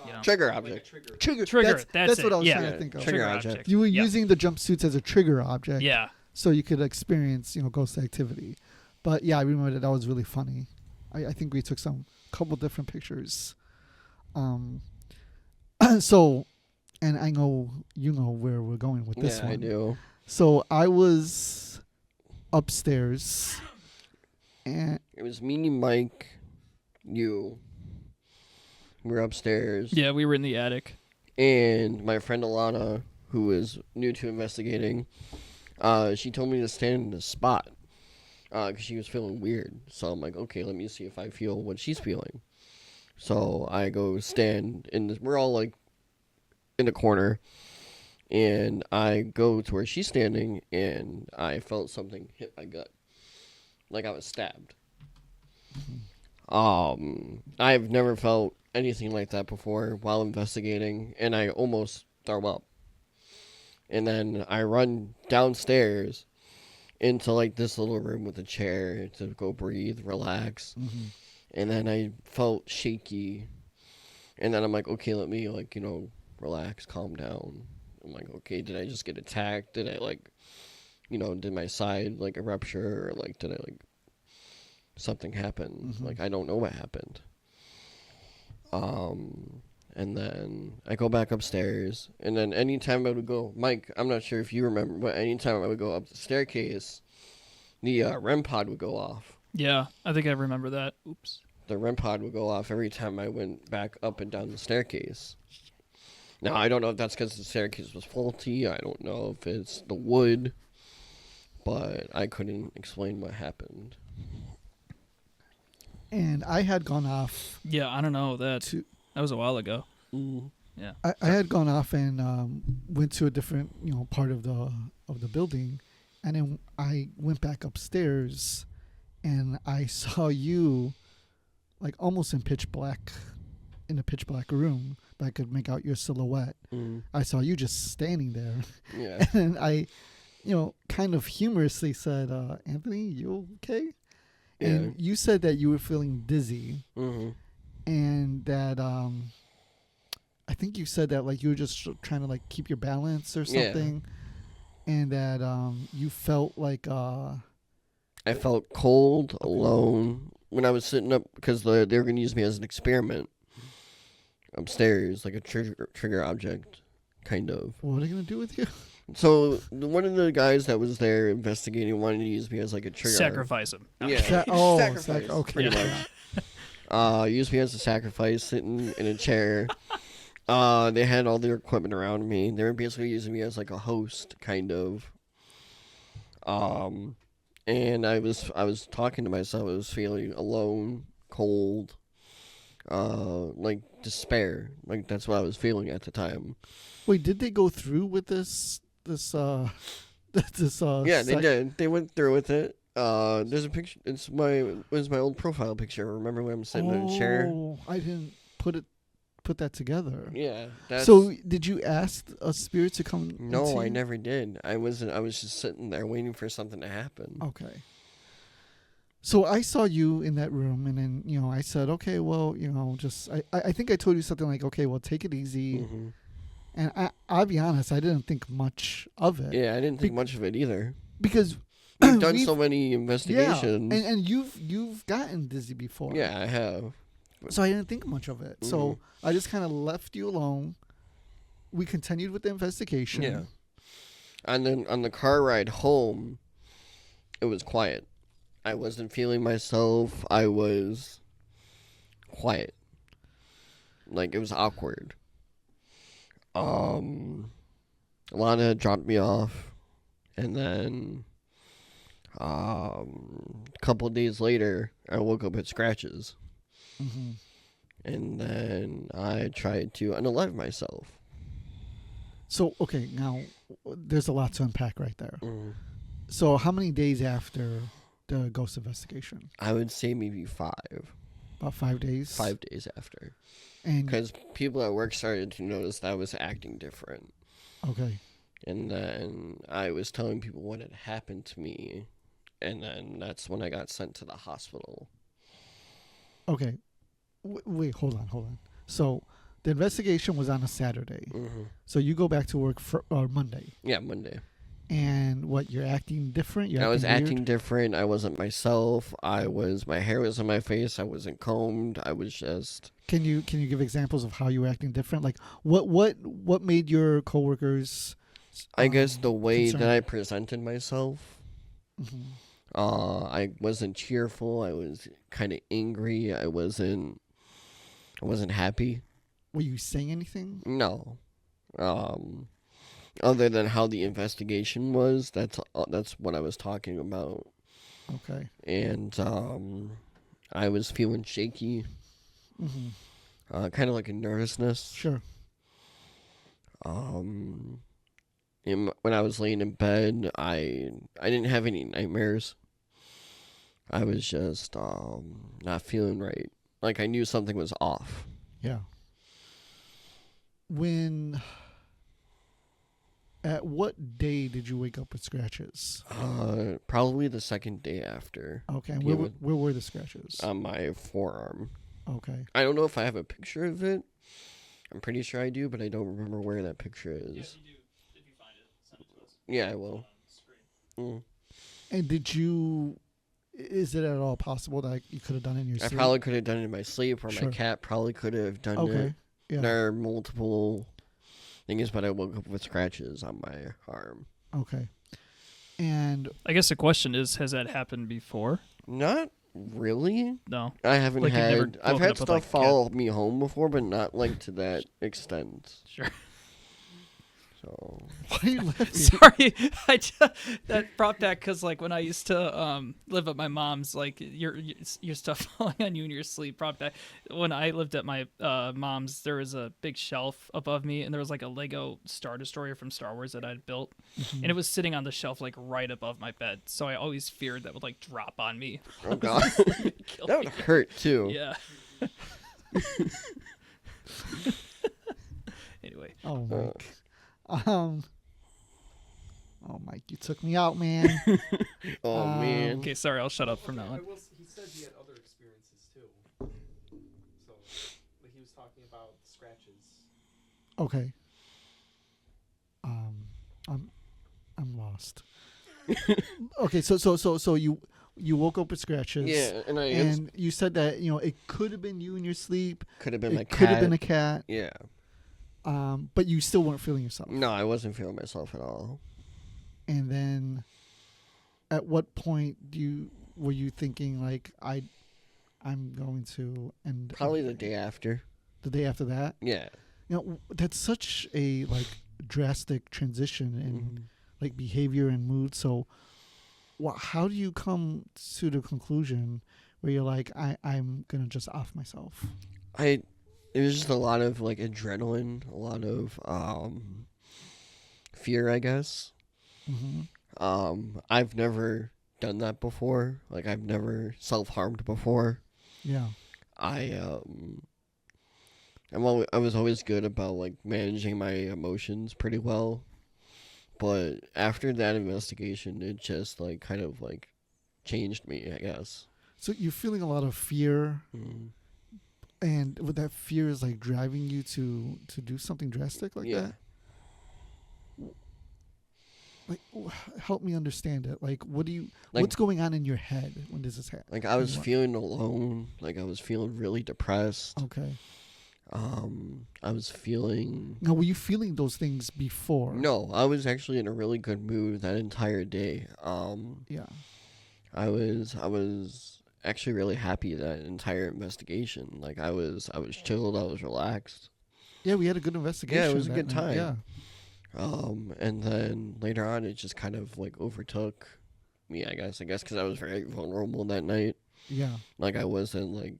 You know? Trigger Like a object. trigger. Trigger. That's it. what I was Yeah. trying to think of. Trigger object. You were Yeah. using the jumpsuits as a trigger object. Yeah. So you could experience, ghost activity. But yeah, I remember that was really funny. I think we took couple different pictures. So, and I know you know where we're going with this Yeah, one. I do. So I was upstairs, and It was me, Mike, you. We were upstairs. Yeah, we were in the attic. And my friend Alana, who is new to investigating, she told me to stand in a spot because she was feeling weird. So I'm like, okay, let me see if I feel what she's feeling. So I go stand, and we're all like in the corner, And I go to where she's standing, and I felt something hit my gut, like I was stabbed. I've never felt anything like that before while investigating, and I almost throw up. And then I run downstairs into like this little room with a chair to go breathe, relax. And then I felt shaky. And then I'm like, okay, let me like, relax, calm down. I'm like, okay, did I just get attacked? Did I like, did my side like a rupture, or like did I like something happen? Like I don't know what happened. And then I go back upstairs, and then anytime I would go, Mike, I'm not sure if you remember, but anytime I would go up the staircase, the REM pod would go off. Yeah, I think I remember that. Oops. The REM pod would go off every time I went back up and down the staircase. Now, I don't know if that's because the staircase was faulty. I don't know if it's the wood, but I couldn't explain what happened. And I had gone off. Yeah, I don't know. That was a while ago. Yeah. I had gone off and went to a different part of the building, and then I went back upstairs, and I saw you, like almost in a pitch black room, but I could make out your silhouette. I saw you just standing there. Yeah. And I, kind of humorously said, Anthony, you okay? Yeah. And you said that you were feeling dizzy, and that I think you said that like you were just trying to like keep your balance or something, and that you felt like I felt cold, alone when I was sitting up because they were going to use me as an experiment upstairs, like a trigger object, kind of. What are they gonna do with you? So one of the guys that was there investigating wanted to use me as like a trigger. Sacrifice him. Yeah. Sacrifice. Okay. Pretty much. Used me as a sacrifice, sitting in a chair. They had all their equipment around me. They were basically using me as like a host, kind of. And I was talking to myself. I was feeling alone, cold, like despair. Like that's what I was feeling at the time. Wait, did they go through with this? Yeah, they did. They went through with it. There's a picture. It was my old profile picture. Remember when I'm sitting in a chair? Oh, I didn't put that together. Yeah. So did you ask a spirit to come? No, I never did. I was just sitting there waiting for something to happen. Okay. So I saw you in that room, and then I said, okay, well, just I think I told you something like, okay, well, take it easy. And I'll be honest, I didn't think much of it. Yeah, I didn't think much of it either. Because we've done so many investigations. Yeah, and you've gotten dizzy before. Yeah, I have. So I didn't think much of it. So I just kind of left you alone. We continued with the investigation. Yeah. And then on the car ride home, it was quiet. I wasn't feeling myself. I was quiet. Like, it was awkward. Lana dropped me off, and then a couple of days later, I woke up with scratches. And then I tried to unalive myself. So, okay, now there's a lot to unpack right there. So how many days after the ghost investigation? I would say maybe 5. About 5 days? 5 days after. And because people at work started to notice that I was acting different. Okay. And then I was telling people what had happened to me. And then that's when I got sent to the hospital. Okay. Wait, hold on. So the investigation was on a Saturday. So you go back to work Monday. Yeah, Monday. And what, you're acting different? I was acting different. I wasn't myself. My hair was on my face. I wasn't combed. I was just... Can you give examples of how you were acting different? Like what made your coworkers I guess the way concerned? that I presented myself. I wasn't cheerful. I was kind of angry. I wasn't happy. Were you saying anything? No. Other than how the investigation was, that's what I was talking about. Okay. And I was feeling shaky. Kind of like a nervousness. Sure. when I was laying in bed, I didn't have any nightmares. I was just not feeling right. Like I knew something was off. Yeah. At what day did you wake up with scratches? Probably the second day after. Okay, and Yeah, where were the scratches? on my forearm. Okay. I don't know if I have a picture of it. I'm pretty sure I do, but I don't remember where that picture is. Yeah, if you find it, send it to us. Yeah, I will. Mm. And is it at all possible that you could have done it in your I sleep? probably could have done it in my sleep, or Sure. my cat probably could have done Okay. it. Yeah. There are multiple things, but I woke up with scratches on my arm. Okay. And I guess the question is, has that happened before? Not really. No. I haven't Like, you've never had. I've woken had up with, stuff like, follow me home before, but not like to that extent. Sure. So why are you laughing? Sorry, that brought back because like when I used to live at my mom's, like your stuff falling on you in your sleep brought back. When I lived at my mom's, there was a big shelf above me, and there was like a Lego Star Destroyer from Star Wars that I'd built, and it was sitting on the shelf like right above my bed. So I always feared that would like drop on me. oh god, Kill that would me. hurt too. Yeah. Anyway, Oh, Mike. Oh, Mike, you took me out, man. Oh man. okay, sorry, I'll shut up from now on. He said he had other experiences too. So, like he was talking about scratches. Okay. I'm lost. Okay, so you woke up with scratches. Yeah, and And you said that it could have been you in your sleep. could have been my It cat. could have been a cat. Yeah. But you still weren't feeling yourself. No, I wasn't feeling myself at all. And then, at what point were you thinking like I'm going to end? Probably the day after. The day after that. Yeah. That's such a like drastic transition in like behavior and mood. So, how do you come to the conclusion where you're like, I'm gonna just off myself? It was just a lot of like adrenaline, a lot of fear, I guess. Mm-hmm. I've never done that before. Like I've never self-harmed before. Yeah. I was always good about like managing my emotions pretty well. But after that investigation, it just like kind of like changed me, I guess. So you're feeling a lot of fear, Mm. and with that fear is like driving you to do something drastic like Yeah. that. Like, help me understand it. Like, what's going on in your head when this is happening? Like I was feeling alone. Like I was feeling really depressed. Okay. I was feeling. Now, were you feeling those things before? No, I was actually in a really good mood that entire day. Yeah. I was actually really happy that entire investigation. Like I was chilled. I was relaxed. Yeah, we had a good investigation. Yeah, it was a that good night. time. Yeah. And then later on, it just kind of like overtook me. I guess because I was very vulnerable that night. Yeah. Like I wasn't like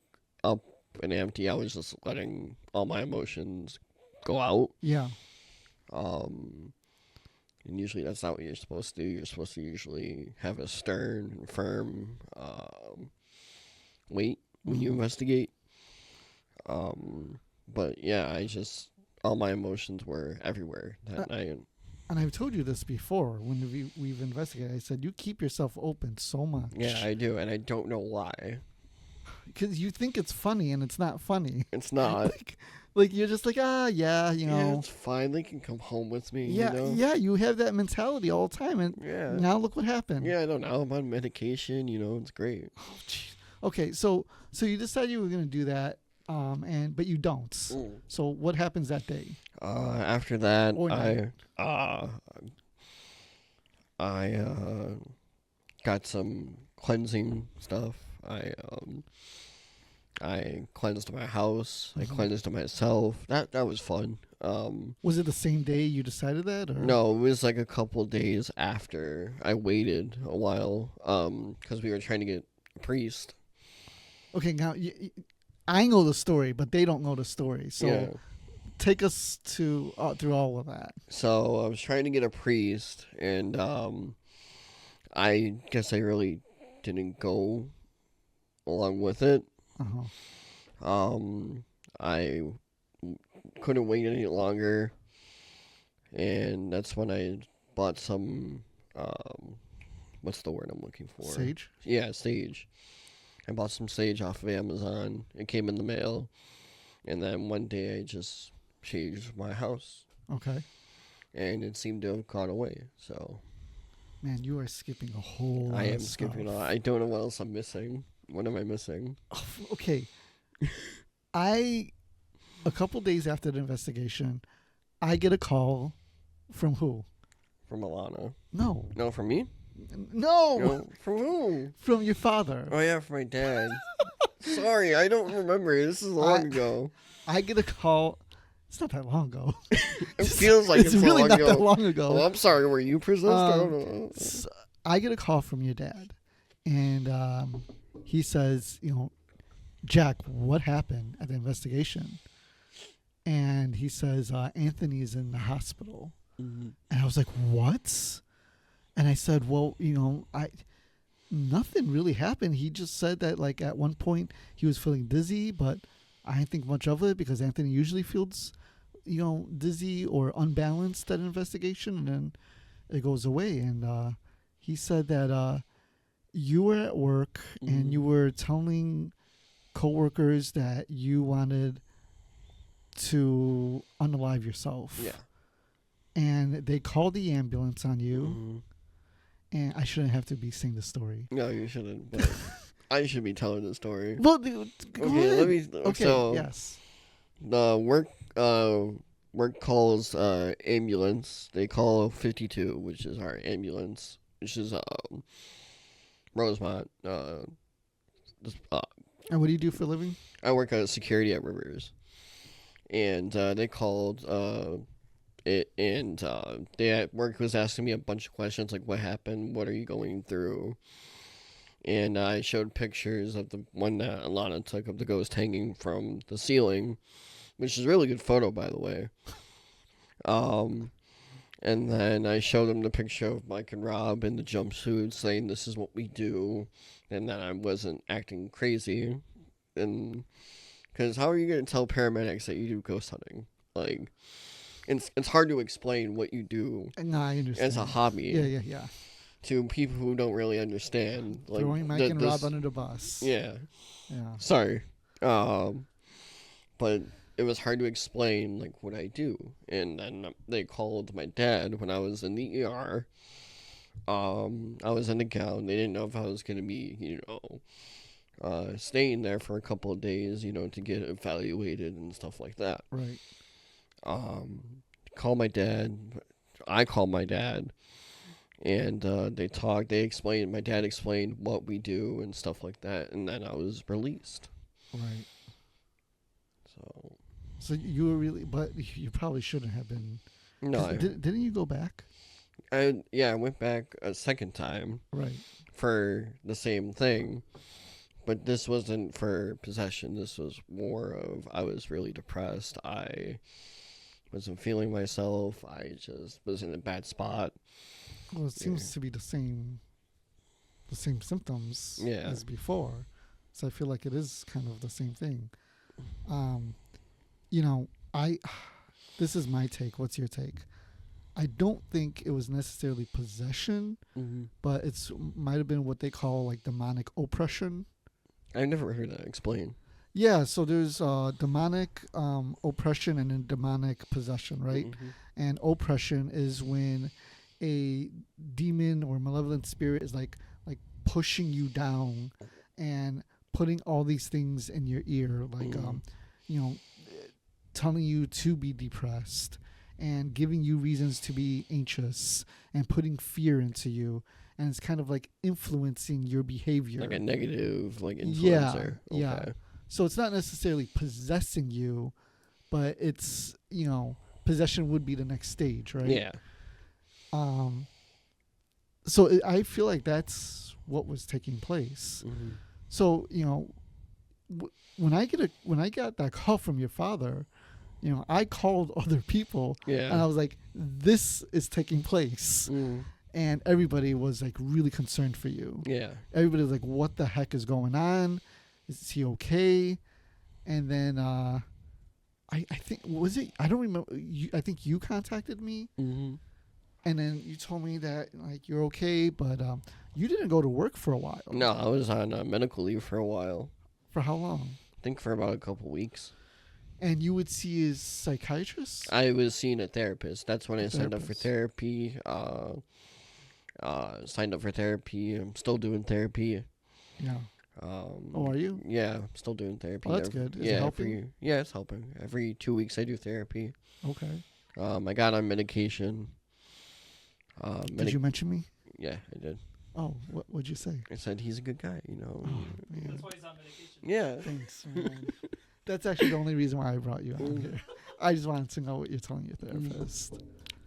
up and empty. I was just letting all my emotions go out. Yeah. And usually that's not what you're supposed to do. You're supposed to usually have a stern and firm weight when you investigate. But yeah, all my emotions were everywhere that night. And I've told you this before when we've investigated. I said you keep yourself open so much. Yeah, I do, and I don't know why. Because you think it's funny and it's not funny. It's not. like you're just like yeah, Yeah, it's fine. They can come home with me. Yeah, you know? yeah. You have that mentality all the time, and Yeah. now look what happened. Yeah, I don't know. I'm on medication. It's great. Oh, jeez. Okay, so you decided you were gonna do that, but you don't. So what happens that day? After that, Or night. I got some cleansing stuff. I cleansed my house. I cleansed myself. That was fun. Was it the same day you decided that? Or? No, it was like a couple days after. I waited a while because we were trying to get a priest. Okay, now I know the story, but they don't know the story. So Yeah. take us to through all of that. So I was trying to get a priest, and I guess I really didn't go along with it. Uh-huh. I couldn't wait any longer, and that's when I bought some. What's the word I'm looking for? Sage. Yeah, sage. I bought some sage off of Amazon. It came in the mail, and then one day I just changed my house, Okay. and it seemed to have gone away. So Man, you are skipping a whole lot I am of skipping a stuff. lot. I don't know what else I'm missing. What am I missing? Okay. A couple days after the investigation, I get a call from who? From Alana. No. No, from me? No. No, from who? From your father. Oh yeah, from my dad. Sorry, I don't remember. This is long ago. I get a call. It's not that long ago. It feels like it's really long not ago. that long ago. Oh, I'm sorry. Were you possessed? I don't know. So I get a call from your dad, and he says, Jack, what happened at the investigation? And he says, Anthony's in the hospital. Mm-hmm. And I was like, what? And I said, well, nothing really happened. He just said that, like, at one point he was feeling dizzy, but I didn't think much of it because Anthony usually feels, dizzy or unbalanced at an investigation, and then it goes away. And he said that you were at work and you were telling coworkers that you wanted to unalive yourself. Yeah. And they called the ambulance on you. Mm-hmm. And I shouldn't have to be saying the story. No, you shouldn't. But I should be telling the story. Well, go Okay, ahead. let me. Okay, So yes. the work calls ambulance. They call 52, which is our ambulance, which is Rosemont. And what do you do for a living? I work as security at Rivers, and they called it, and they at work was asking me a bunch of questions like, what happened, what are you going through, and I showed pictures of the one that Alana took of the ghost hanging from the ceiling, which is a really good photo, by the way. And then I showed them the picture of Mike and Rob in the jumpsuit, saying this is what we do, and that I wasn't acting crazy. And because how are you going to tell paramedics that you do ghost hunting? Like, it's hard to explain what you do No, I understand. as a hobby Yeah. to people who don't really understand. Like, Throwing Mike and Rob under the bus. Yeah. Yeah. Sorry. But it was hard to explain, like, what I do. And then they called my dad when I was in the ER. I was in the gown. They didn't know if I was going to be, staying there for a couple of days, to get evaluated and stuff like that. Right. Call my dad. I called my dad. And they talked. My dad explained what we do and stuff like that. And then I was released. Right. So you were really, but you probably shouldn't have been. no, Didn't you go back? I went back a second time Right. for the same thing, but this wasn't for possession. This was more of I was really depressed. I wasn't feeling myself. I just was in a bad spot. Well, it seems to be the same symptoms Yeah. as before. So I feel like it is kind of the same thing. This is my take. What's your take? I don't think it was necessarily possession, but it's might have been what they call like demonic oppression. I've never heard that explained. Yeah, so there's demonic oppression and then demonic possession, right? Mm-hmm. And oppression is when a demon or malevolent spirit is like pushing you down and putting all these things in your ear, like telling you to be depressed and giving you reasons to be anxious and putting fear into you, and it's kind of like influencing your behavior, Like a negative, like influencer. Yeah. So it's not necessarily possessing you, but it's possession would be the next stage, right? Yeah. So I feel like that's what was taking place. Mm-hmm. So when I got that call from your father, I called other people, Yeah. and I was like, this is taking place. Mm. And everybody was like really concerned for you. Yeah. Everybody was like, what the heck is going on? Is he okay? And then I think, was it, I don't remember, I think you contacted me, Mm-hmm. and then you told me that like you're okay, but you didn't go to work for a while. No, I was on medical leave for a while. For how long? I think for about a couple weeks. And you would see his psychiatrist? I was seeing a therapist. That's when I signed up for Therapist. therapy. Signed up for therapy. I'm still doing therapy. Yeah. Oh, are you? Yeah, I'm still doing therapy. Oh, that's good. Is it yeah, helping? yeah, it's helping. Every 2 weeks I do therapy. Okay. I got on medication. Did you mention me? Yeah, I did. Oh, what'd you say? I said he's a good guy, Oh, man. That's why he's on medication. Yeah. Thanks, man. That's actually the only reason why I brought you out here. I just wanted to know what you're telling your therapist.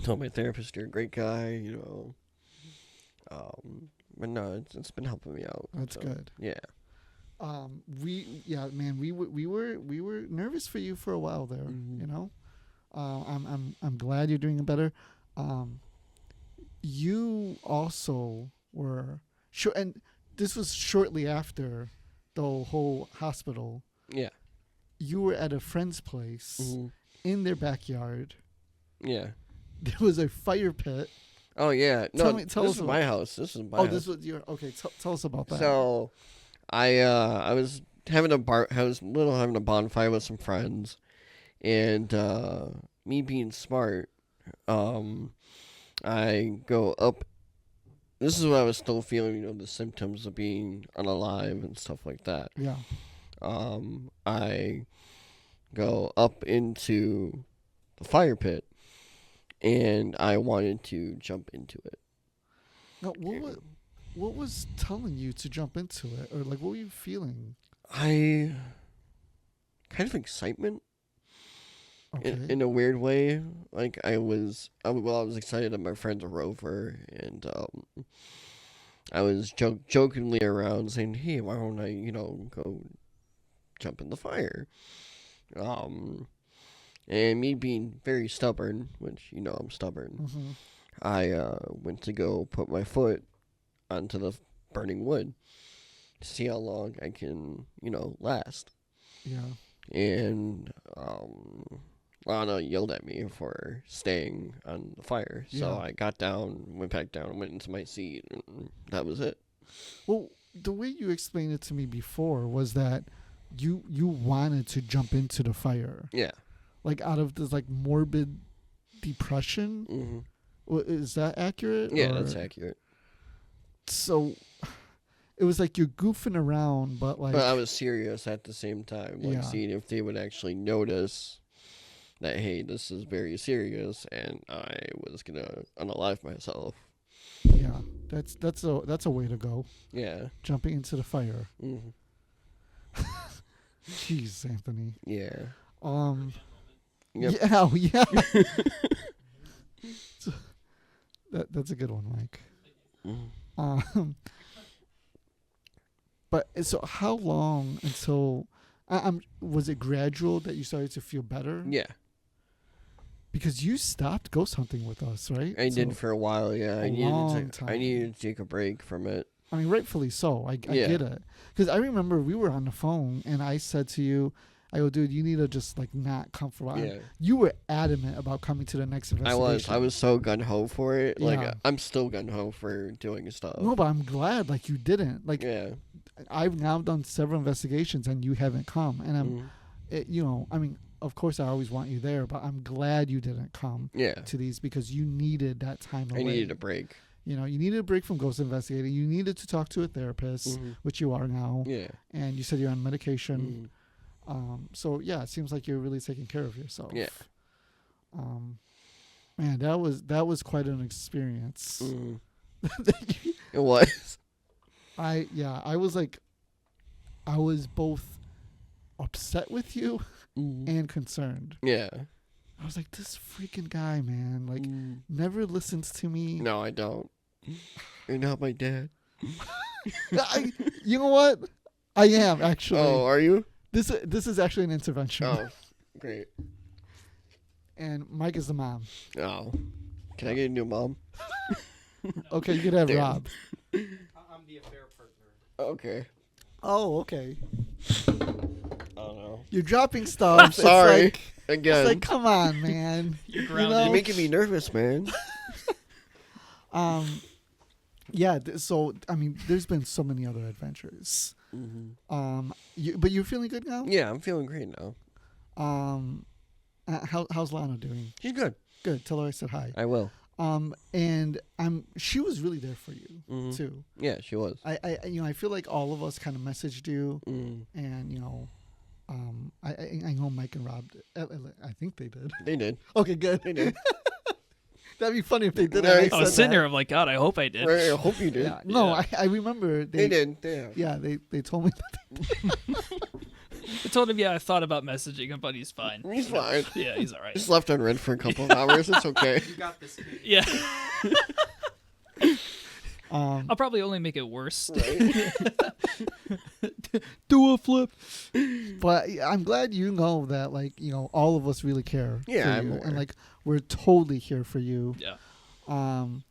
Told my therapist you're a great guy, But no, it's been helping me out. That's so, good. Yeah. We were nervous for you for a while there. Mhm. I'm glad you're doing better. You also were sure, and this was shortly after the whole hospital. Yeah. You were at a friend's place hmm in their backyard. Yeah. There was a fire pit. Oh yeah. No, tell this us is about- my house. This is my Oh, house. this was your okay. Tell us about that. So, I was having having a bonfire with some friends, and me being smart, I go up. This is when I was still feeling, the symptoms of being unalive and stuff like that. Yeah. I go up into the fire pit, and I wanted to jump into it. Now, what was telling you to jump into it, or like what were you feeling? Kind of excitement. Okay. In a weird way. Like I was excited that my friends were over, and I was jokingly around saying, "Hey, why don't I, go jump in the fire?" And me being very stubborn, which I'm stubborn, Mhm. I went to go put my foot onto the burning wood to see how long I can, last. Yeah. And Lana yelled at me for staying on the fire. So Yeah. I got down, went back down, and went into my seat, and that was it. Well, the way you explained it to me before was that you wanted to jump into the fire, Yeah. like out of this like morbid depression. hmm Is that accurate? Yeah, or- that's accurate. So it was like you're goofing around, but like But I was serious at the same time, like Yeah. seeing if they would actually notice that, hey, this is very serious, and I was gonna unalive myself. yeah, that's a way to go. Yeah. Jumping into the fire. hmm Jeez, Anthony. Yeah. Yeah, Yep. yeah. So, that's a good one, Mike. Mhm. But so how long until was it gradual that you started to feel better? Yeah. Because you stopped ghost hunting with us, right? I So- did for a while. Yeah. a long time. I needed to take a break from it. I mean, rightfully so. I Yeah. get it. Because I remember we were on the phone and I said to you, I go, dude, you need to just like not come for a while. Yeah. You were adamant about coming to the next investigation. I was so gun ho for it. Like Yeah. I'm still gun ho for doing stuff. No, but I'm glad like you didn't. Like Yeah. I've now done several investigations and you haven't come. And Mhm. I mean, of course I always want you there, but I'm glad you didn't come Yeah. to these because you needed that time away. I needed a break. You needed a break from ghost investigating. You needed to talk to a therapist, Mhm. which you are now. Yeah. And you said you're on medication. Mhm. So yeah, it seems like you're really taking care of yourself. Yeah. Man, that was quite an experience. Mhm. It was. I was both upset with you and concerned. Yeah. I was like, this freaking guy, man, like Mm. never listens to me. No, I don't. You're not my dad. You know what? I am actually. Oh, are you? This is actually an intervention. Oh, great. and Mike is the mom. Oh. Can I get a new mom? Okay, you could have Damn. Rob. I'm the affair partner. Okay. Oh, okay. I don't know. You're dropping stuff. I'm sorry. It's Again. like, come on, man. You're You grounded. know? You're making me nervous, man. Yeah. So I mean, there's been so many other adventures. But you're feeling good now. Yeah, I'm feeling great now. How's Lana doing? She's good. Good. Tell her I said hi. I will. And she was really there for you Mhm. too. Yeah, she was. I feel like all of us kind of messaged you, and I know Mike and Rob. I think they did. They did. Okay, good. They did. That'd be funny if they did. Right. I was sitting there. I'm like, God, I hope I did. I hope you did. Yeah. No, Yeah. I remember They did. Yeah. Yeah, they told me that. I told him, yeah, I thought about messaging him, but he's fine. He's fine. Yeah, he's all right. Just left unread for a couple of hours. It's okay. You got this, kid. Yeah. Um, I'll probably only make it worse. Right? Do a flip. But I'm glad you know that, like, all of us really care. Yeah, for I'm you, aware. and like we're totally here for you. Yeah. And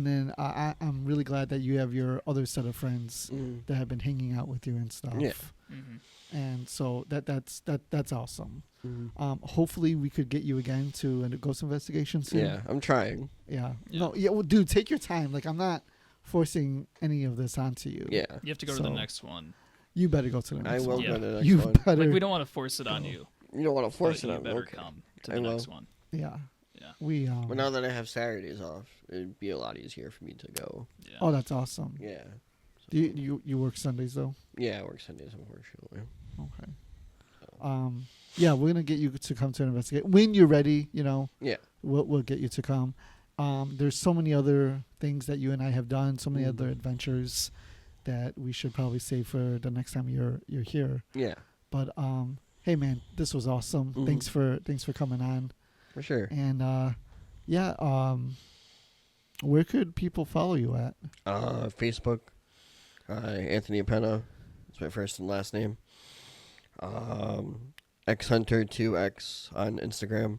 then I'm really glad that you have your other set of friends Mm. that have been hanging out with you and stuff. Yeah. And so that's awesome. Mhm. Hopefully we could get you again to a ghost investigation soon. Yeah, I'm trying. Yeah. Yeah. No. Yeah. Well, dude, take your time. Like, I'm not forcing any of this onto you. Yeah. You have to go to the So- next one. You better go to the I next will one. Yeah. go to the next You one. better. Like, we don't want to force it on you. You don't want to force but it you on me. better Okay. come to I the will. next one. Yeah. Yeah. We. But now that I have Saturdays off, it'd be a lot easier for me to go. Yeah. Oh, that's awesome. Yeah. Do you work Sundays though? Yeah, I work Sundays, unfortunately. Okay. Yeah, we're gonna get you to come to investigate when you're ready. Yeah. We'll get you to come. There's so many other things that you and I have done, so many other adventures that we should probably save for the next time you're here. Yeah, But hey man, this was awesome. Mhm. Thanks for coming on. for sure. And where could people follow you at? Facebook, Anthony Pena. It's my first and last name. XHunter2X on Instagram.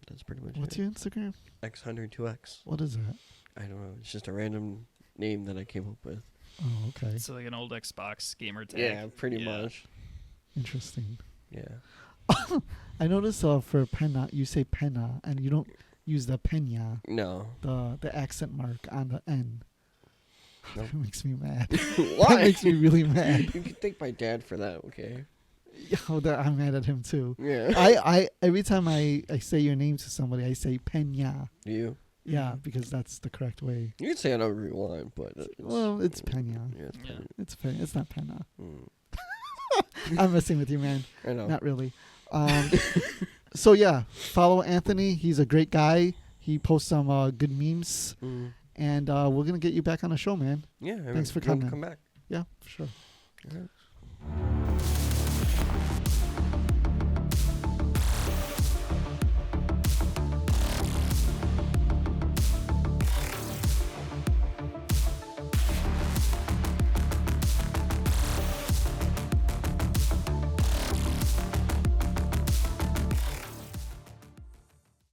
That's pretty much What's it. your Instagram? XHunter2X. What is that? I don't know. It's just a random name that I came up with. Oh, okay. It's like an old Xbox gamer tag. Yeah, pretty Yeah. much. Interesting. Yeah. I noticed for Pena, you say Pena, and you don't use the Pena, No. the accent mark on the N. Nope. That makes me mad. That Why? makes me really mad. You can thank my dad for that, okay? I'm mad at him too. Yeah. I every time I say your name to somebody, I say Pena. Do you? Yeah, because that's the correct way. You can say it however you want, but It's Pena. yeah, it's Yeah. Pena. It's Pena. It's not Pena. Mm. I'm messing with you, man. I know. Not really. So yeah, follow Anthony. He's a great guy. He posts some good memes, Mm. and we're gonna get you back on the show, man. Yeah. Thanks for you wanna coming. Come back. Yeah, for sure. All right.